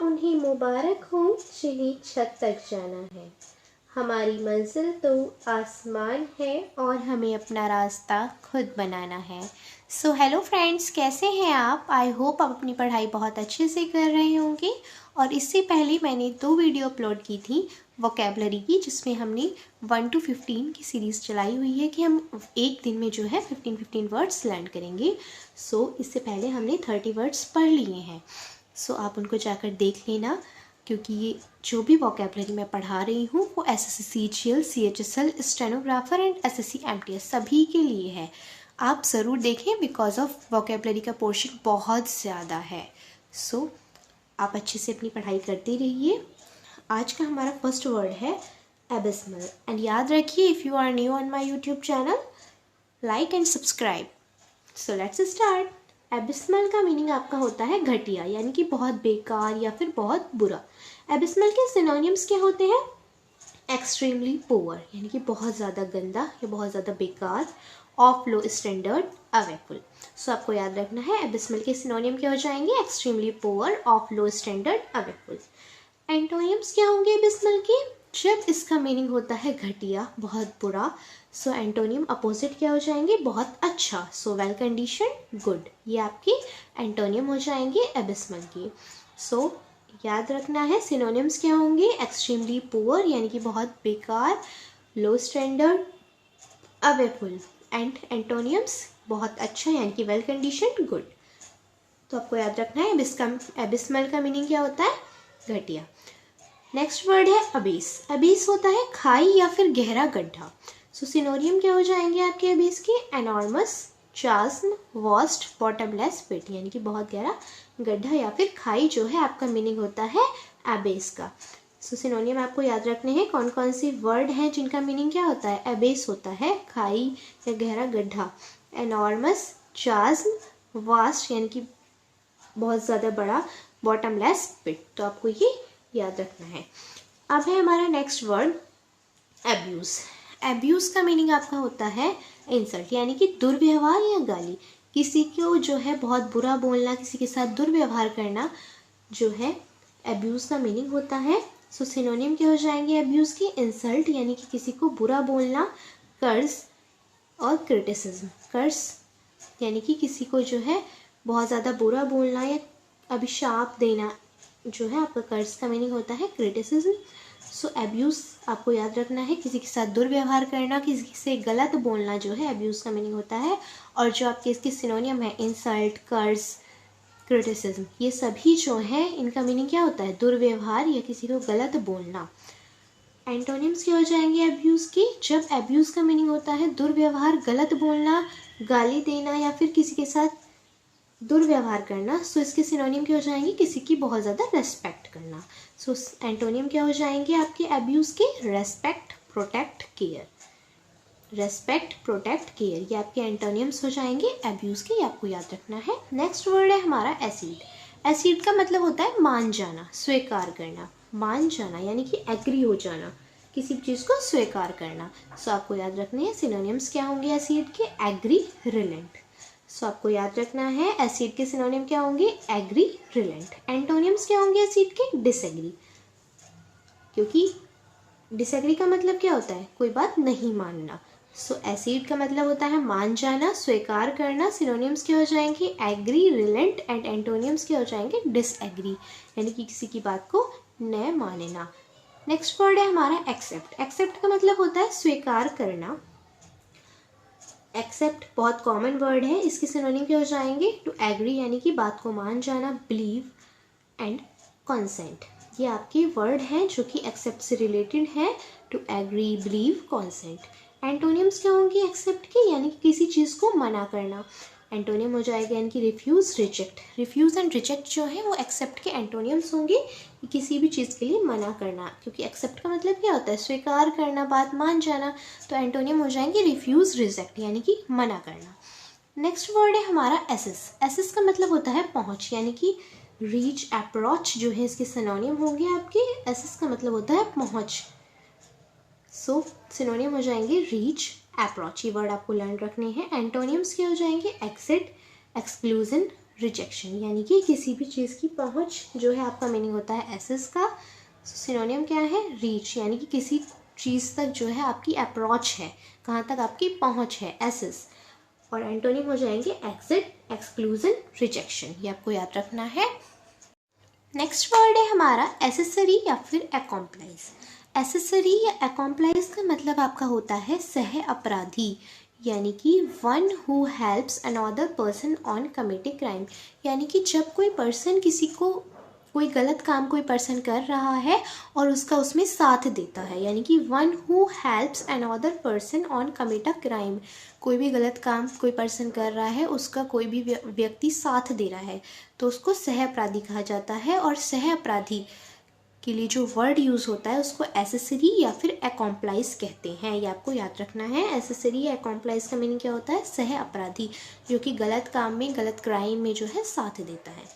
उन्हें मुबारक हो जिन्हें छत तक जाना है। हमारी मंजिल तो आसमान है और हमें अपना रास्ता खुद बनाना है। सो हेलो फ्रेंड्स, कैसे हैं आप? आई होप आप अपनी पढ़ाई बहुत अच्छे से कर रहे होंगे। और इससे पहले मैंने 2 वीडियो अपलोड की थी वोकेबलरी की, जिसमें हमने 1 to 15 की सीरीज़ चलाई हुई है कि हम एक दिन में जो है 15 वर्ड्स लर्न करेंगे। सो इससे पहले हमने 30 वर्ड्स पढ़ लिए हैं। सो आप उनको जाकर देख लेना, क्योंकि ये जो भी वोकेबलरी मैं पढ़ा रही हूँ वो SSC CGL CHSL stenographer and SSC MTS सभी के लिए है। आप ज़रूर देखें, बिकॉज ऑफ वोकेबलरी का पोर्शन बहुत ज़्यादा है। सो आप अच्छे से अपनी पढ़ाई करते रहिए। आज का हमारा फर्स्ट वर्ड है एबिस्मल। एंड याद रखिए, if you are new on my YouTube channel, like and subscribe. So let's start. Abysmal का मीनिंग आपका होता है घटिया, यानी कि बहुत बेकार या फिर बहुत बुरा। एबिस्मल के सिनोनिम्स क्या होते हैं? एक्सट्रीमली पुअर, यानी कि बहुत ज़्यादा गंदा या बहुत ज़्यादा बेकार। Of low standard, अवेफुल। सो आपको याद रखना है एबिस्मल के सिनोनिम क्या हो जाएंगे? Extremely poor, of low standard, awful. Antonyms क्या होंगे एबिस्मल के? जब इसका मीनिंग होता है घटिया, बहुत बुरा, सो एंटोनियम अपोजिट क्या हो जाएंगे? बहुत अच्छा। So well condition, good. ये आपके एंटोनियम हो जाएंगे एबिस्मल के। सो याद रखना है सिनोनिम्स क्या होंगे? एक्सट्रीमली पुअर, यानी कि बहुत बेकार, लो स्टैंडर्ड, अवेफुल। एंड एंटोनियम्स बहुत अच्छा, यानी कि वेल कंडीशन, गुड। तो आपको याद रखना है एबिस्मल का मीनिंग क्या होता है? घटिया। नेक्स्ट वर्ड है अबीस। अबीस होता है खाई या फिर गहरा गड्ढा। सो सिनोनियम क्या हो जाएंगे आपके अबीस के? एनॉर्मस, चास्म, वास्ट, बॉटमलेस पिट, यानी कि बहुत गहरा गड्ढा या फिर खाई जो है आपका मीनिंग होता है एबेस का। सो सिनोनियम आपको याद रखने हैं। कौन कौन सी वर्ड हैं जिनका मीनिंग क्या होता है? एबेस होता है खाई या गहरा गड्ढा, एनॉर्मस, चास्म, वास्ट यानी कि बहुत ज़्यादा बड़ा, बॉटमलेस पिट। तो आपको ये याद रखना है। अब है हमारा नेक्स्ट वर्ड एब्यूज़। एब्यूज़ का मीनिंग आपका होता है इंसल्ट, यानी कि दुर्व्यवहार या गाली। किसी को जो है बहुत बुरा बोलना, किसी के साथ दुर्व्यवहार करना जो है एब्यूज़ का मीनिंग होता है। सो सिनोनिम क्या हो जाएंगे एब्यूज़ की? इंसल्ट, यानी कि किसी को बुरा बोलना, कर्स और क्रिटिसिज्म। कर्स यानी कि किसी को जो है बहुत ज़्यादा बुरा बोलना या अभिशाप देना जो है आपका कर्स का मीनिंग होता है क्रिटिसिज्म। सो एब्यूज़ आपको याद रखना है, किसी के साथ दुर्व्यवहार करना, किसी से गलत बोलना जो है एब्यूज़ का मीनिंग होता है। और जो आपके इसके सिनोनियम है इंसल्ट, कर्स, क्रिटिसिज्म, ये सभी जो हैं इनका मीनिंग क्या होता है? दुर्व्यवहार या किसी को गलत बोलना। एंटोनिम्स क्या हो जाएंगे एब्यूज़ की? जब एब्यूज़ का मीनिंग होता है दुर्व्यवहार, गलत बोलना, गाली देना या फिर किसी के साथ दुर्व्यवहार करना, सो इसके सिनोनिम क्या हो जाएंगे? किसी की बहुत ज़्यादा रेस्पेक्ट करना। सो एंटोनियम क्या हो जाएंगे आपके एब्यूज़ के? Respect, protect, care. Respect, protect, care, ये आपके एंटोनियम्स हो जाएंगे एब्यूज़ के, ये आपको याद रखना है। नेक्स्ट वर्ड है हमारा एसीड। एसीड का मतलब होता है मान जाना, स्वीकार करना। मान जाना यानी कि एग्री हो जाना, किसी चीज़ को स्वीकार करना। सो आपको याद रखने हैं सिनोनिम्स क्या होंगे एसिड के? Agree, reliant. सो आपको याद रखना है एसिड के सिनोनिम क्या होंगे? Agree, reliant. एंटोनिम्स क्या होंगे एसिड के? डिसएग्री, क्योंकि डिसएग्री का मतलब क्या होता है? कोई बात नहीं मानना। सो एसिड का मतलब होता है मान जाना, स्वीकार करना। सिनोनिम्स क्या हो जाएंगे? Agree, reliant. एंड एंटोनिम्स क्या हो जाएंगे? डिसएग्री, यानी कि किसी की बात को न मानना। नेक्स्ट वर्ड है हमारा एक्सेप्ट। एक्सेप्ट का मतलब होता है स्वीकार करना। एक्सेप्ट बहुत कॉमन वर्ड है, इसके सिनोनिम क्या हो जाएंगे? टू एग्री, यानी कि बात को मान जाना, बिलीव एंड कॉन्सेंट। ये आपके वर्ड हैं जो कि एक्सेप्ट से रिलेटेड है। To agree, believe, consent. Antonyms क्या होंगे एक्सेप्ट के? यानी कि किसी चीज़ को मना करना। एंटोनियम हो जाएगा यानी कि refuse, reject. Refuse and reject जो है वो एक्सेप्ट के एंटोनियम्स होंगे, किसी भी चीज़ के लिए मना करना, क्योंकि एक्सेप्ट का मतलब क्या होता है? स्वीकार करना, बात मान जाना। तो एंटोनियम हो जाएंगे रिफ्यूज़, रिजेक्ट, यानी कि मना करना। नेक्स्ट वर्ड है हमारा एसेस। एसेस का मतलब होता है पहुँच, यानी कि रीच, अप्रोच जो है इसके सिनोनिम होंगे आपके। एसेस का मतलब होता है पहुँच। सो सिनोनिम हो जाएंगे रीच, अप्रोच। ये वर्ड आपको लर्न रखने हैं। एंटोनियम्स क्या हो जाएंगे? एक्सिट, एक्सक्लूजन, रिजेक्शन, यानी कि किसी भी चीज़ की पहुंच जो है आपका मीनिंग होता है एसेस का। सिनोनियम क्या है? रीच, यानी कि किसी चीज़ तक जो है आपकी अप्रोच है, कहाँ तक आपकी पहुंच है, एसेस। और एंटोनिम हो जाएंगे एग्जिट, एक्सक्लूजन, रिजेक्शन। ये आपको याद रखना है। नेक्स्ट वर्ड है हमारा एसेसरी या फिर अकॉम्प्लाइज। एसेसरी या अकॉम्प्लाइज का मतलब आपका होता है सह अपराधी, यानी कि one who helps another person on committing crime. यानी कि जब कोई पर्सन किसी को कोई गलत काम कोई पर्सन कर रहा है और उसका उसमें साथ देता है, यानी कि one who helps another person on commit a crime. कोई भी गलत काम कोई पर्सन कर रहा है, उसका कोई भी व्यक्ति साथ दे रहा है, तो उसको सह अपराधी कहा जाता है। और सह अपराधी के लिए जो वर्ड यूज़ होता है उसको एसेसरी या फिर अकॉम्प्लाइज कहते हैं। ये आपको याद रखना है। एसेसरी या अकॉम्प्लाइज का मीनिंग क्या होता है? सह अपराधी, जो कि गलत काम में, गलत क्राइम में जो है साथ देता है।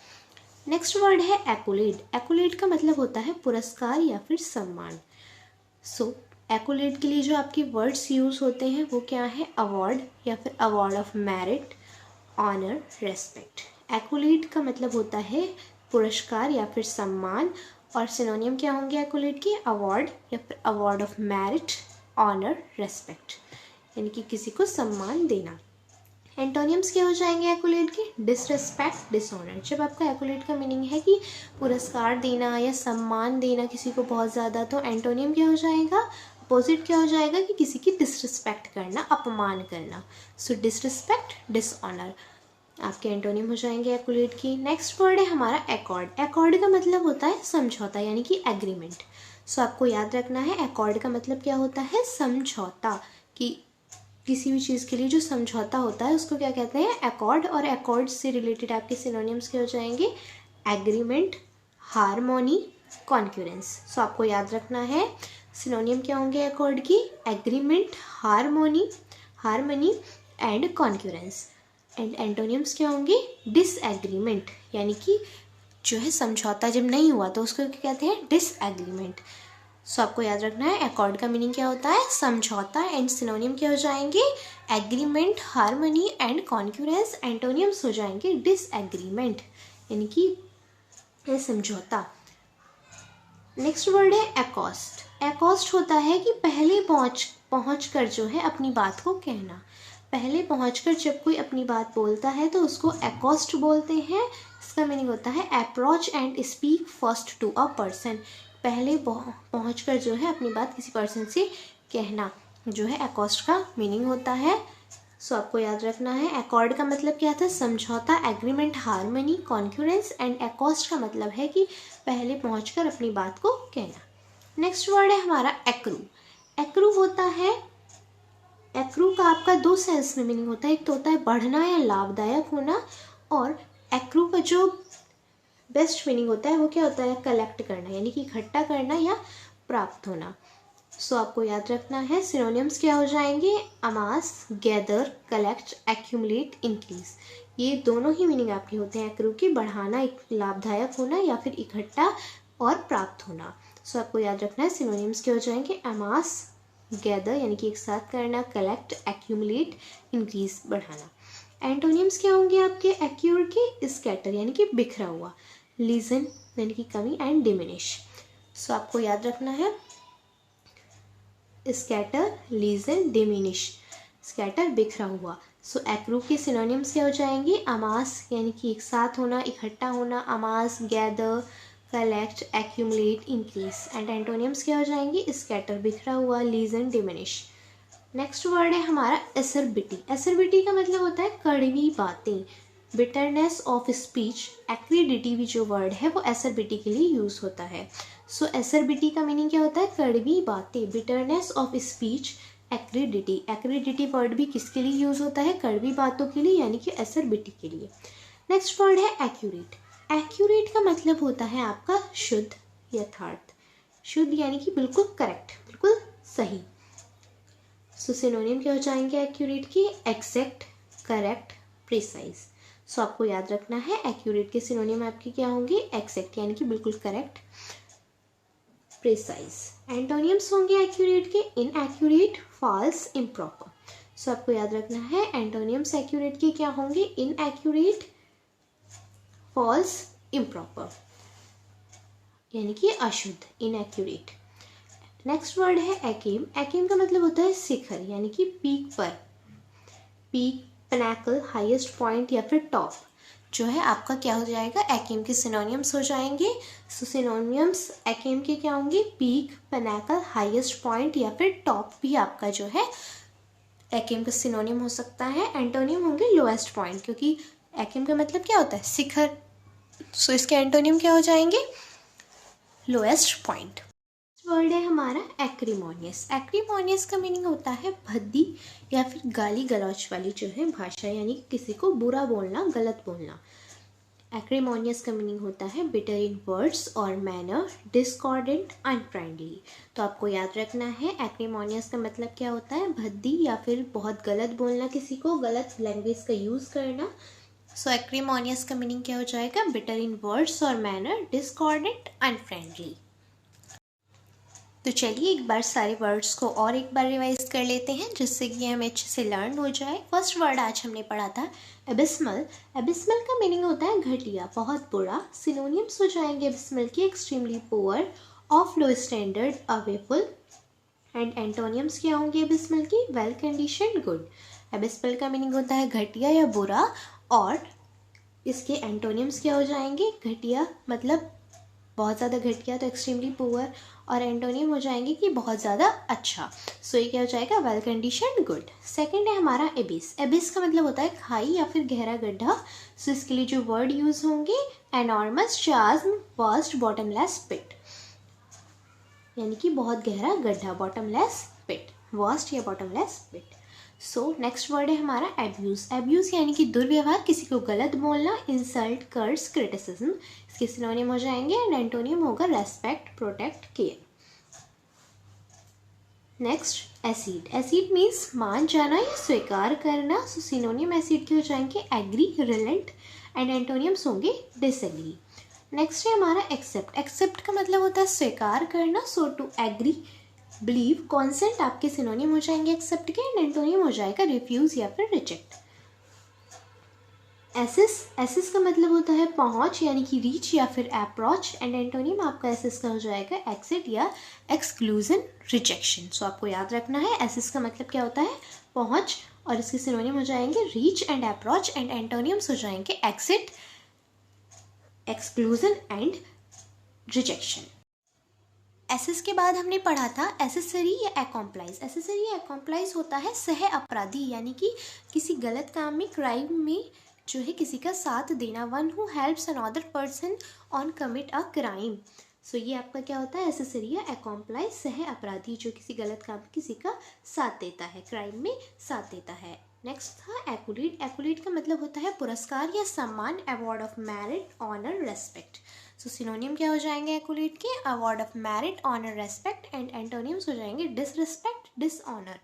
नेक्स्ट वर्ड है एक्कोलेड। एक्कोलेड का मतलब होता है पुरस्कार या फिर सम्मान। सो एक्कोलेड के लिए जो आपके वर्ड्स यूज़ होते हैं वो क्या है? अवार्ड या फिर award of merit, honour, respect. Accolade का मतलब होता है पुरस्कार या फिर सम्मान, और सिनोनियम क्या होंगे एक्कोलेड के? अवार्ड या फिर award of merit, honour, respect, यानी कि किसी को सम्मान देना। एंटोनियम्स क्या हो जाएंगे एक्कोलेड के? Disrespect, dishonour. जब आपका एक्कोलेड का मीनिंग है कि पुरस्कार देना या सम्मान देना किसी को बहुत ज़्यादा, तो एंटोनियम क्या हो जाएगा? अपोजिट क्या हो जाएगा? कि किसी की डिसरिस्पेक्ट करना, अपमान करना। सो डिसरिस्पेक्ट, डिसऑनर आपके एंटोनिम हो जाएंगे एक्कोलेड की। नेक्स्ट वर्ड है हमारा एकॉर्ड। एकॉर्ड का मतलब होता है समझौता, यानी कि एग्रीमेंट। सो आपको याद रखना है एकॉर्ड का मतलब क्या होता है? समझौता। कि किसी भी चीज़ के लिए जो समझौता होता है उसको क्या कहते हैं? एकॉर्ड। और एकॉर्ड से रिलेटेड आपके सिनोनिम्स क्या हो जाएंगे? Agreement, harmony, कॉन्क्यूरेंस। सो आपको याद रखना है सिनोनियम क्या होंगे एकॉर्ड की? Agreement, harmony and concurrence. And antonyms क्या होंगे? डिसएग्रीमेंट, यानी कि जो है समझौता जब नहीं हुआ तो उसको क्या कहते हैं? डिसएग्रीमेंट। सो आपको याद रखना है एकॉर्ड का मीनिंग क्या होता है? समझौता। एंड सिनोनियम क्या हो जाएंगे? Agreement, harmony and concurrence. Antonyms हो जाएंगे डिसएग्रीमेंट, यानी कि समझौता। नेक्स्ट वर्ड है एकॉस्ट। एकॉस्ट होता है कि पहले पहुंच कर जो है अपनी बात को कहना। पहले पहुंचकर जब कोई अपनी बात बोलता है तो उसको एकॉस्ट बोलते हैं। इसका मीनिंग होता है approach and speak first to a person. पहले पहुंचकर जो है अपनी बात किसी पर्सन से कहना जो है एकॉस्ट का मीनिंग होता है। सो आपको याद रखना है एकॉर्ड का मतलब क्या था? समझौता, एग्रीमेंट, हारमोनी, कॉन्क्यूरेंस। एंड एकॉस्ट का मतलब है कि पहले पहुंचकर अपनी बात को कहना। नेक्स्ट वर्ड है हमारा एक्रू। एक्रू होता है, एक्रू का आपका दो सेंस में मीनिंग होता है। एक तो होता है बढ़ना या लाभदायक होना, और एक्रू का जो बेस्ट मीनिंग होता है वो क्या होता है? कलेक्ट करना, यानी कि इकट्ठा करना या प्राप्त होना। सो आपको याद रखना है सिनोनिम्स क्या हो जाएंगे? अमास, गैदर, कलेक्ट, एक्यूमुलेट, इंक्रीज। ये दोनों ही मीनिंग आपके होते हैं एक्रू के, बढ़ाना, लाभदायक होना या फिर इकट्ठा और प्राप्त होना। सो आपको याद रखना है सिनोनिम्स क्या हो जाएंगे? अमास, गैदर यानी कि एक साथ करना, कलेक्ट, एक्यूमुलेट, इंक्रीज, बढ़ाना। एंटोनिम्स क्या होंगे आपके एक्यूर के? स्कैटर यानी कि बिखरा हुआ, लीजन यानी कि कमी, एंड डिमिनिश। सो आपको याद रखना है स्कैटर, लीजन, डिमिनिश। स्कैटर बिखरा हुआ। सो एक्रू के सिनोनिम्स क्या हो जाएंगे? अमास यानी कि एक साथ होना, इकट्ठा होना, amass, gather, collect, accumulate, increase. And antonyms क्या हो जाएंगे? स्कैटर बिखरा हुआ, लीजन, डिमिनिश। नेक्स्ट वर्ड है हमारा एसरबिटी। एसरबिटी का मतलब होता है कड़वी बातें, बिटरनेस ऑफ स्पीच। एक्रीडिटी भी जो वर्ड है वो एसरबिटी के लिए यूज होता है। सो एसरबिटी का मीनिंग क्या होता है? कड़वी बातें, बिटरनेस ऑफ स्पीच, एक्रीडिटी। एक्रीडिटी वर्ड भी किसके लिए यूज होता है? कड़वी बातों के लिए, यानी कि एसरबिटी के लिए। नेक्स्ट वर्ड है एक्यूरेट। एक्यूरेट का मतलब होता है आपका शुद्ध, यथार्थ। शुद्ध यानी कि बिल्कुल करेक्ट, बिल्कुल सही। सो सिनोनिम क्या हो जाएंगे एक्यूरेट की? Exact, correct, precise. सो आपको याद रखना है एक्यूरेट के सिनोनिम आपके क्या होंगे? एग्जैक्ट यानी कि बिल्कुल करेक्ट, प्रिसाइज। एंटोनियम्स होंगे एक्यूरेट के? Inaccurate, false, improper. सो आपको याद रखना है एंटोनियम्स एक्यूरेट के क्या होंगे? इनएक्यूरेट, फॉल्स, इम्प्रॉपर यानी कि अशुद्ध, इनएक्यूरेट। नेक्स्ट वर्ड है एकेम। एकेम का मतलब होता है शिखर यानी कि पीक पर, पीक, पिनैकल, हाईएस्ट पॉइंट या फिर टॉप जो है आपका क्या हो जाएगा, एकेम के सिनोनियम्स हो जाएंगे। सो सिनोनियम्स एकेम के क्या होंगे, पीक, पिनैकल, हाईएस्ट पॉइंट या फिर टॉप भी आपका जो है एकेम का सिनोनियम हो सकता है। एंटोनियम होंगे लोएस्ट पॉइंट, क्योंकि एकेम का मतलब क्या होता है, शिखर। सो इसके एंटोनियम क्या हो जाएंगे, लोएस्ट पॉइंट। वर्ड है हमारा एक्रीमोनियस। एक्रीमोनियस का मीनिंग होता है भद्दी या फिर गाली गलौच वाली जो है भाषा, यानी किसी को बुरा बोलना, गलत बोलना। एक्रीमोनियस का मीनिंग होता है बिटर इन वर्ड्स और मैनर, डिस्कॉर्डेंट, अनफ्रेंडली। तो आपको याद रखना है एक्रीमोनियस का मतलब क्या होता है, भद्दी या फिर बहुत गलत बोलना, किसी को गलत लैंग्वेज का यूज़ करना। सो एक्रीमोनियस का मीनिंग क्या हो जाएगा, बिटर इन वर्ड्स और मैनर, डिस्कॉर्डेंट, अनफ्रेंडली। तो चलिए एक बार सारे वर्ड्स को और एक बार रिवाइज कर लेते हैं जिससे कि हमें अच्छे से लर्न हो जाए। फर्स्ट वर्ड आज हमने पढ़ा था एबिस्मल। एबिस्मल का मीनिंग होता है घटिया, बहुत बुरा। सिनोनियम्स हो जाएंगे एबिस्मल की extremely poor, of low standard, awful. And antonyms क्या होंगे एबिस्मल की, वेल कंडीशनड, गुड। एबिस्मल का मीनिंग होता है घटिया या बुरा, और इसके एंटोनियम्स क्या हो जाएंगे, घटिया मतलब बहुत ज़्यादा घटिया तो एक्सट्रीमली पुअर, और एंटोनियम हो जाएंगे कि बहुत ज़्यादा अच्छा। सो ये क्या हो जाएगा, वेल कंडीशनड, गुड। सेकंड है हमारा एबिस। एबिस का मतलब होता है खाई या फिर गहरा गड्ढा। सो इसके लिए जो वर्ड यूज होंगे, एनॉर्मस, चाज्म, वास्ट, बॉटमलेस पिट, यानी कि बहुत गहरा गड्ढा, बॉटमलेस पिट, वास्ट या बॉटमलेस पिट। सो नेक्स्ट वर्ड है हमारा एब्यूज। एब्यूज यानी कि दुर्व्यवहार, किसी को गलत बोलना, इंसल्ट, कर्स, क्रिटिसिज्म। इसके सिनोनियम हो जाएंगे एंड एंटोनियम होगा respect, protect, care. Next acid. Acid means मान जाना या स्वीकार करना। सो सिनोनियम एसिड के हो जाएंगे एग्री, रिलेंट, एंड एंटोनियम्स होंगे डिसएग्री। नेक्स्ट है हमारा एक्सेप्ट। एक्सेप्ट का मतलब होता है स्वीकार करना। सो टू एग्री, बिलीव, कॉन्सेंट आपके सिनोनियम हो जाएंगे एक्सेप्ट के, एंड एंटोनियम हो जाएगा रिफ्यूज या फिर रिजेक्ट। एसिस। एसिस का मतलब होता है पहुंच यानी कि रीच या फिर अप्रोच, एंड एंटोनियम आपका एसिस का हो जाएगा एक्सिट या एक्सक्लूजन, रिजेक्शन। सो आपको याद रखना है एसिस का मतलब क्या होता है, पहुंच, और इसके सिनोनियम हो जाएंगे reach and approach, and antonyms हो जाएंगे exit, exclusion and rejection. Access के बाद हमने पढ़ा था एसेसरी या एकॉम्प्लाइज। एसेसरी या एकॉम्प्लाइज होता है सह अपराधी, यानी कि किसी गलत काम में, क्राइम में जो है किसी का साथ देना। One who helps another person on commit a crime. So ये आपका क्या होता है, एसेसरी या एकॉम्प्लाइज, सह अपराधी जो किसी गलत काम में किसी का साथ देता है, क्राइम में साथ देता है। नेक्स्ट था एक्यूलेट। एक्यूलेट का मतलब होता है पुरस्कार या सम्मान, award of merit, honour, respect. So synonym क्या हो जाएंगे एक्यूलेट के, award of merit, honour, respect, and antonyms हो जाएंगे डिसरिस्पेक्ट, डिसऑनर।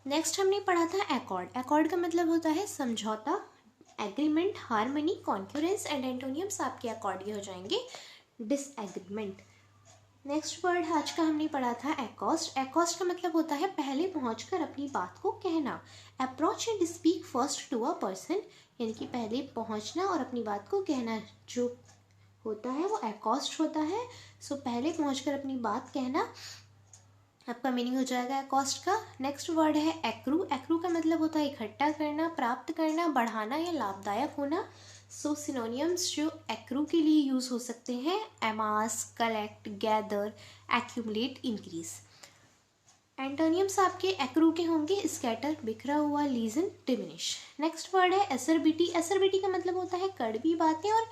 नेक्स्ट हमने पढ़ा था एकॉर्ड। एकॉर्ड का मतलब होता है समझौता, एग्रीमेंट, हार्मनी, कॉन्फ्रेंस, एंड एंटोनियम्स आपके अकॉर्ड हो जाएंगे डिसएग्रीमेंट। नेक्स्ट वर्ड आज का हमने पढ़ा था एकोस्ट। एकोस्ट का मतलब होता है पहले पहुंचकर अपनी बात को कहना। Approach and speak first to a person, यानी कि पहले पहुंचना और अपनी बात को कहना जो होता है वो एकोस्ट होता है। सो पहले पहुंचकर अपनी बात कहना आपका मीनिंग हो जाएगा एकोस्ट का। नेक्स्ट वर्ड है एक्रू। एक्रू का मतलब होता है इकट्ठा करना, प्राप्त करना, बढ़ाना या लाभदायक होना। सो सिनोनियम्स जो एक्रू के लिए यूज हो सकते हैं, amass, collect, gather, accumulate, increase. Antonyms आपके एक्रू के होंगे स्कैटर, बिखरा हुआ, लीजन, डिमिनिश। नेक्स्ट वर्ड है एसरबिटी। एसरबिटी का मतलब होता है कड़वी बातें, और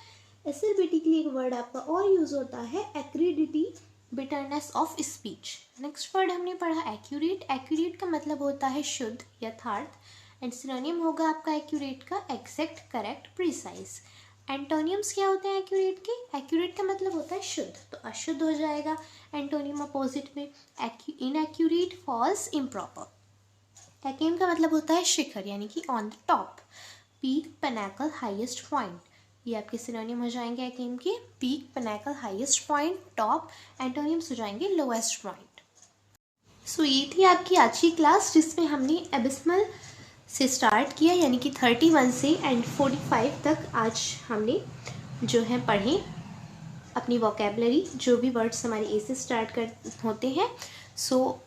एसरबिटी के लिए एक वर्ड आपका और यूज होता है acridity, bitterness of speech. Next word हमने पढ़ा एक्यूरेट। एक्यूरेट का मतलब होता है शुद्ध, यथार्थ, एंड सिनोनियम होगा आपका एक्यूरेट का एग्जैक्ट, करेक्ट, प्रिसाइज। एंटोनियम्स क्या होते हैं एक्यूरेट के, एक्यूरेट का मतलब होता है शुद्ध, तो अशुद्ध हो जाएगा एंटोनियम अपोजिट में, इनएक्यूरेट, फॉल्स, इम्प्रॉपर। एकेम का मतलब होता है शिखर यानी कि on the top, peak, pinnacle, highest point. ये आपके सिनोनियम हो जाएंगे एकेम के, peak, pinnacle, highest point, top. एंटोनियम्स हो जाएंगे लोएस्ट पॉइंट। सो ये थी आपकी आज की क्लास जिसमें हमने एबिस्मल से स्टार्ट किया यानी कि 31 से एंड 45 तक आज हमने जो है पढ़ें, अपनी वोकेबलरी, जो भी वर्ड्स हमारे ए से स्टार्ट कर होते हैं, सो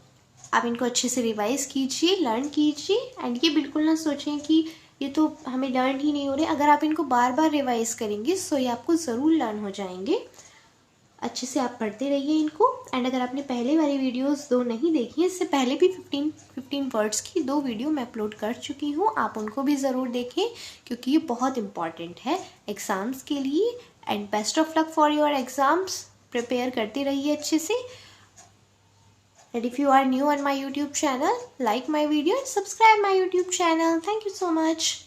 आप इनको अच्छे से रिवाइज़ कीजिए, लर्न कीजिए। एंड ये बिल्कुल ना सोचें कि ये तो हमें लर्न ही नहीं हो रहे। अगर आप इनको बार बार रिवाइज़ करेंगे सो ये आपको ज़रूर लर्न हो जाएंगे। अच्छे से आप पढ़ते रहिए इनको। एंड अगर आपने पहले वाली वीडियोस 2 नहीं देखी हैं, इससे पहले भी 15 वर्ड्स की 2 वीडियो मैं अपलोड कर चुकी हूँ, आप उनको भी ज़रूर देखें क्योंकि ये बहुत इंपॉर्टेंट है एग्ज़ाम्स के लिए। And best of luck for your exams. Prepare करते रहिए अच्छे से। And if you are new on my YouTube channel, like my video and subscribe my YouTube channel. Thank you so much.